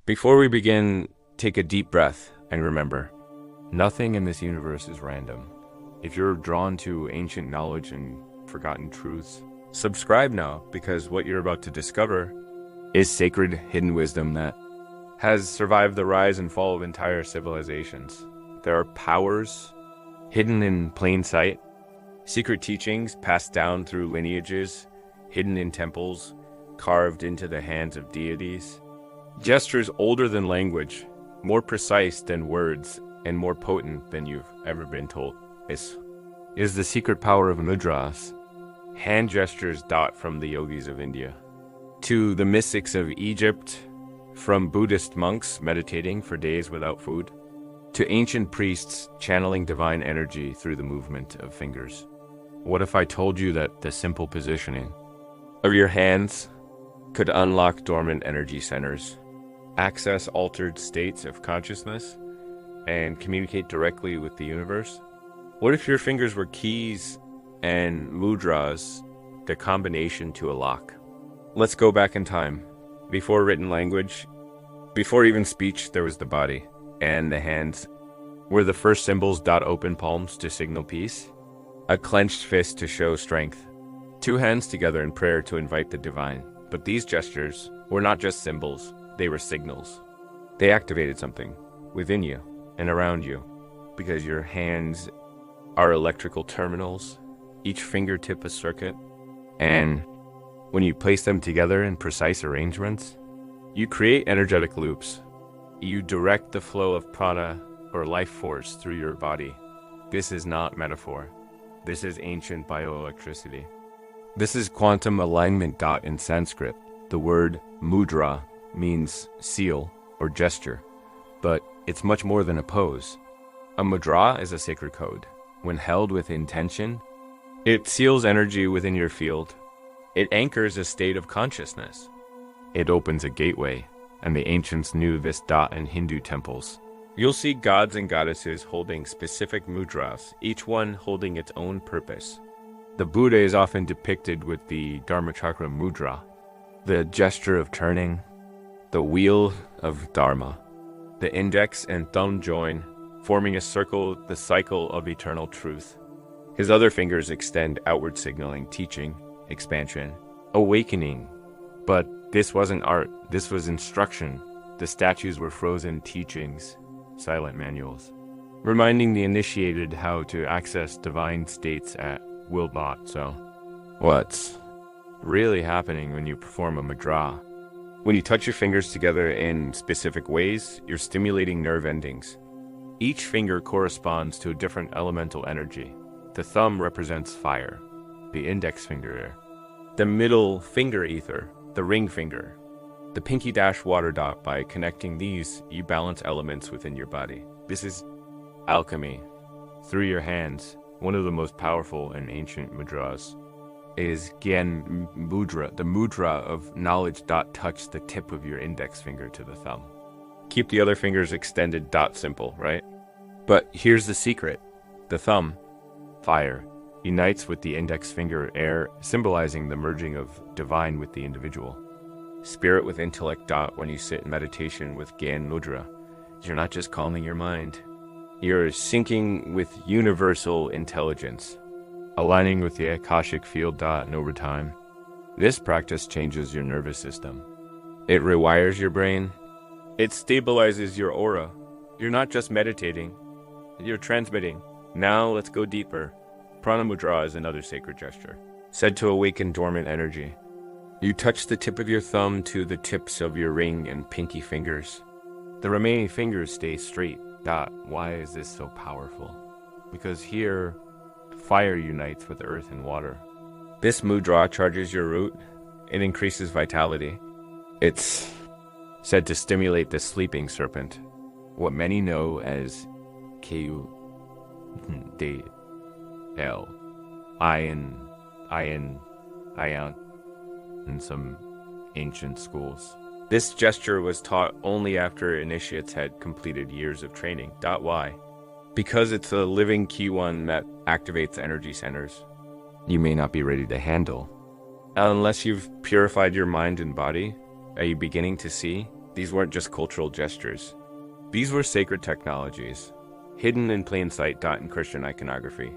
Before we begin, take a deep breath and remember, nothing in this universe is random. If you're drawn to ancient knowledge and forgotten truths, subscribe now, because what you're about to discover is sacred hidden wisdom that has survived the rise and fall of entire civilizations. There are powers hidden in plain sight, secret teachings passed down through lineages, hidden in temples, carved into the hands of deities. Gestures older than language, more precise than words, and more potent than you've ever been told. This is the secret power of mudras, hand gestures from the yogis of India to the mystics of Egypt, from Buddhist monks meditating for days without food, to ancient priests channeling divine energy through the movement of fingers. What if I told you that the simple positioning of your hands could unlock dormant energy centers, access altered states of consciousness, and communicate directly with the universe? What if your fingers were keys and mudras, the combination to a lock? Let's go back in time. Before written language, before even speech, there was the body, and the hands were the first symbols. Open palms to signal peace, a clenched fist to show strength, two hands together in prayer to invite the divine. But these gestures were not just symbols, they were signals. They activated something within you and around you, because your hands are electrical terminals, each fingertip a circuit, and when you place them together in precise arrangements, you create energetic loops. You direct the flow of prana, or life force, through your body. This is not metaphor. This is ancient bioelectricity. This is quantum alignment. In Sanskrit, the word mudra means seal or gesture, but it's much more than a pose. A mudra is a sacred code. When held with intention, it seals energy within your field. It anchors a state of consciousness. It opens a gateway, and the ancients knew this. In Hindu temples, you'll see gods and goddesses holding specific mudras, each one holding its own purpose. The Buddha is often depicted with the Dharma Chakra mudra, the gesture of turning, the wheel of Dharma. The index and thumb join, forming a circle, the cycle of eternal truth. His other fingers extend outward, signaling teaching, expansion, awakening. But this wasn't art, this was instruction. The statues were frozen teachings, silent manuals, reminding the initiated how to access divine states at will not. So, what's really happening when you perform a mudra? When you touch your fingers together in specific ways, you're stimulating nerve endings. Each finger corresponds to a different elemental energy. The thumb represents fire, the index finger air, the middle finger ether, the ring finger, the pinky water. By connecting these, you balance elements within your body. This is alchemy through your hands. One of the most powerful and ancient mudras is Gyan Mudra, the mudra of knowledge. Touch the tip of your index finger to the thumb. Keep the other fingers extended. Simple, right? But here's the secret. The thumb, fire, unites with the index finger, air, symbolizing the merging of divine with the individual. Spirit with intellect. When you sit in meditation with Gyan Mudra, you're not just calming your mind. You're syncing with universal intelligence, aligning with the Akashic field. And over time, this practice changes your nervous system. It rewires your brain. It stabilizes your aura. You're not just meditating, you're transmitting. Now let's go deeper. Prana mudra is another sacred gesture, said to awaken dormant energy. You touch the tip of your thumb to the tips of your ring and pinky fingers. The remaining fingers stay straight. Why is this so powerful? Because here, fire unites with earth and water. This mudra charges your root. It increases vitality. It's said to stimulate the sleeping serpent, what many know as Ku De El, Ion, in some ancient schools. This gesture was taught only after initiates had completed years of training. Why? Because it's a living Q1 that activates energy centers you may not be ready to handle. Unless you've purified your mind and body, are you beginning to see? These weren't just cultural gestures. These were sacred technologies, hidden in plain sight dot in Christian iconography.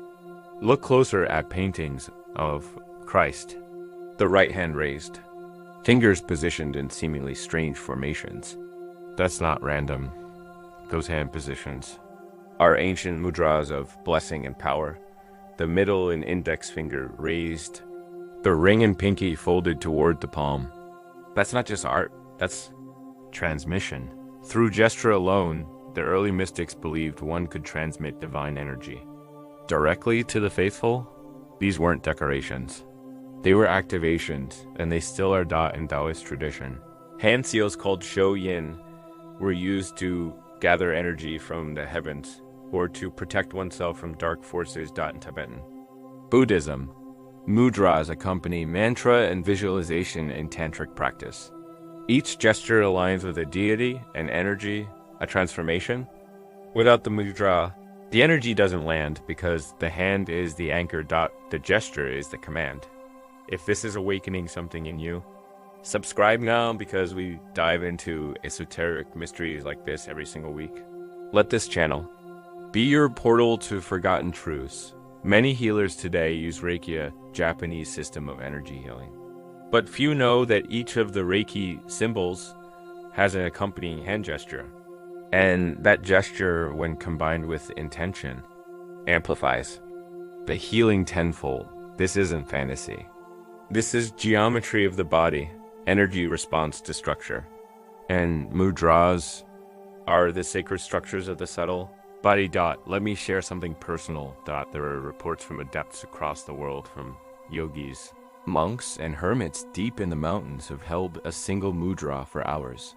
Look closer at paintings of Christ, the right hand raised, fingers positioned in seemingly strange formations. That's not random. Those hand positions are ancient mudras of blessing and power, the middle and index finger raised, the ring and pinky folded toward the palm. That's not just art, that's transmission. Through gesture alone, the early mystics believed one could transmit divine energy. Directly to the faithful, these weren't decorations. They were activations, and they still are dot in Taoist tradition. Hand seals called shou yin were used to gather energy from the heavens, or to protect oneself from dark forces dot in Tibetan. Buddhism, mudras accompany mantra and visualization in tantric practice. Each gesture aligns with a deity, an energy, a transformation. Without the mudra, the energy doesn't land because the hand is the anchor dot, the gesture is the command. If this is awakening something in you, subscribe now because we dive into esoteric mysteries like this every single week. Let this channel be your portal to forgotten truths. Many healers today use Reiki, a Japanese system of energy healing. But few know that each of the Reiki symbols has an accompanying hand gesture. And that gesture, when combined with intention, amplifies the healing tenfold. This isn't fantasy. This is geometry of the body, energy response to structure. And mudras are the sacred structures of the subtle body dot. Let me share something personal dot. There are reports from adepts across the world, from yogis. Monks and hermits deep in the mountains have held a single mudra for hours,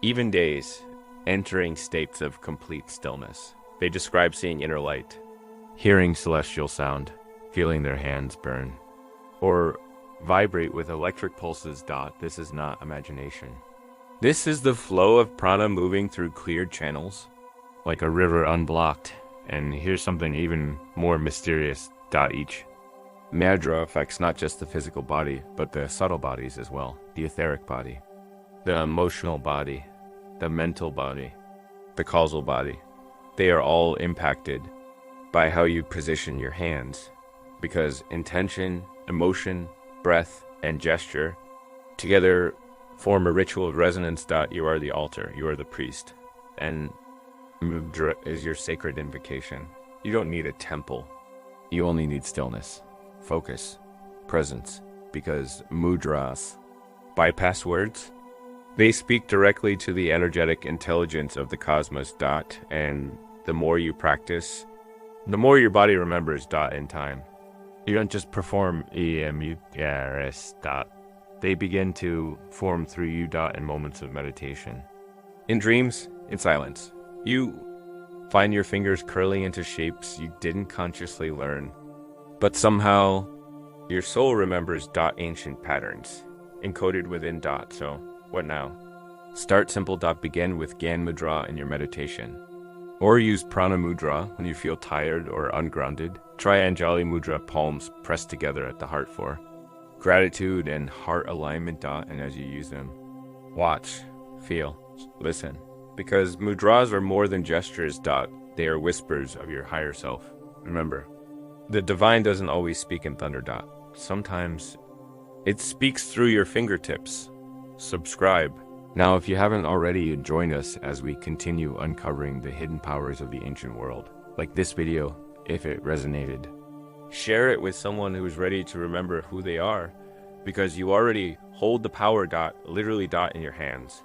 even days, entering states of complete stillness. They describe seeing inner light, hearing celestial sound, feeling their hands burn, or vibrate with electric pulses dot. This is not imagination. This is the flow of prana moving through cleared channels, like a river unblocked. And here's something even more mysterious dot. Each mudra affects not just the physical body, but the subtle bodies as well. The etheric body, the emotional body, the mental body, the causal body. They are all impacted by how you position your hands, because intention, emotion, breath, and gesture together form a ritual of resonance dot. You are the altar, you are the priest, and mudra is your sacred invocation. You don't need a temple, you only need stillness, focus, presence, because mudras bypass words. They speak directly to the energetic intelligence of the cosmos dot, and the more you practice, the more your body remembers dot in time. You don't just perform EMURS dot. They begin to form through you dot in moments of meditation. In dreams, in silence, you find your fingers curling into shapes you didn't consciously learn, but somehow your soul remembers dot ancient patterns, encoded within dot. So what now? Start simple dot. Begin with Gan Mudra in your meditation. Or use Prana Mudra when you feel tired or ungrounded. Try Anjali Mudra, palms pressed together at the heart for gratitude and heart alignment dot. And as you use them, watch, feel, listen. Because mudras are more than gestures dot. They are whispers of your higher self. Remember, the divine doesn't always speak in thunder dot. Sometimes it speaks through your fingertips. Subscribe. Now, if you haven't already, join us as we continue uncovering the hidden powers of the ancient world. Like this video, if it resonated. Share it with someone who is ready to remember who they are, because you already hold the power dot, literally dot, in your hands.